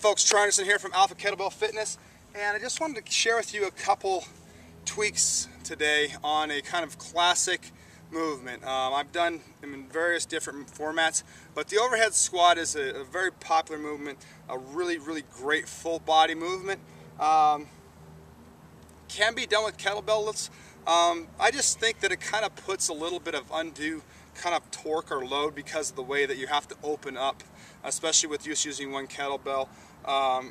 folks, Troy Anderson here from Alpha Kettlebell Fitness, and I just wanted to share with you a couple tweaks today on a kind of classic movement. I've done them in various different formats, but the overhead squat is a very popular movement, a really great full body movement. Can be done with kettlebells. I just think that it kind of puts a little bit of undue kind of torque or load because of the way that you have to open up, especially with just using one kettlebell,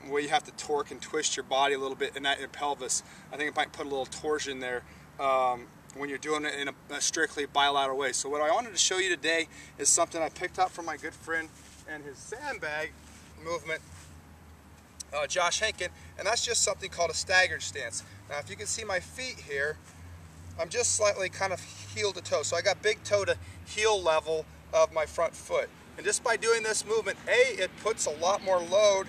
where you have to torque and twist your body a little bit in your pelvis. I think it might put a little torsion there when you're doing it in a strictly bilateral way. So what I wanted to show you today is something I picked up from my good friend and his sandbag movement, Josh Henkin, and that's just something called a staggered stance. Now if you can see my feet here, I'm just slightly kind of heel to toe. So I got big toe to heel level of my front foot. And just by doing this movement, it puts a lot more load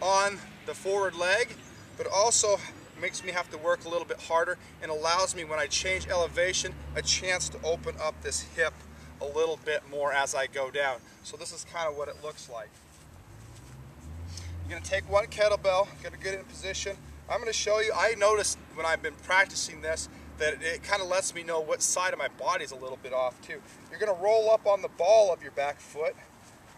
on the forward leg, but also makes me have to work a little bit harder and allows me, when I change elevation, a chance to open up this hip a little bit more as I go down. So this is kind of what it looks like. You're going to take one kettlebell, going to get it in position. I'm going to show you, I noticed when I've been practicing this, that it kind of lets me know what side of my body is a little bit off too. You're going to roll up on the ball of your back foot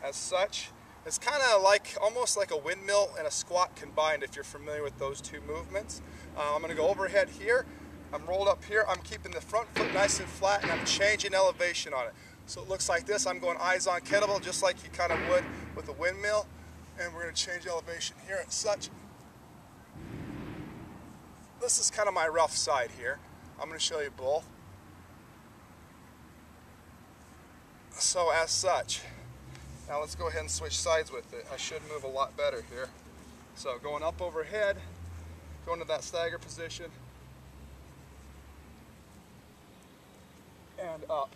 as such. It's kind of like, almost like a windmill and a squat combined, if you're familiar with those two movements. I'm going to go overhead here. I'm rolled up here. I'm keeping the front foot nice and flat, and I'm changing elevation on it. So it looks like this. I'm going eyes on kettlebell, just like you kind of would with a windmill. And we're going to change elevation here and such. This is kind of my rough side here. I'm going to show you both. So as such, now let's go ahead and switch sides with it. I should move a lot better here. So going up overhead, going to that stagger position, and up.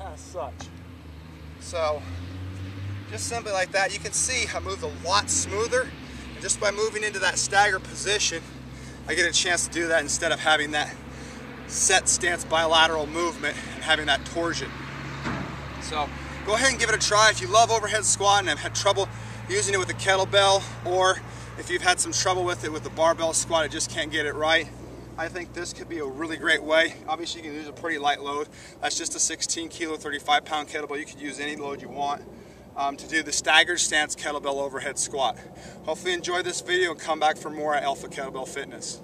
As such. So just simply like that, you can see I moved a lot smoother. And just by moving into that stagger position, I get a chance to do that instead of having that set stance bilateral movement and having that torsion. So go ahead and give it a try. If you love overhead squat and have had trouble using it with a kettlebell, or if you've had some trouble with it with the barbell squat and just can't get it right, I think this could be a really great way. Obviously you can use a pretty light load. That's just a 16 kilo, 35 pound kettlebell. You could use any load you want to do the staggered stance kettlebell overhead squat. Hopefully you enjoyed this video and come back for more at Alpha Kettlebell Fitness.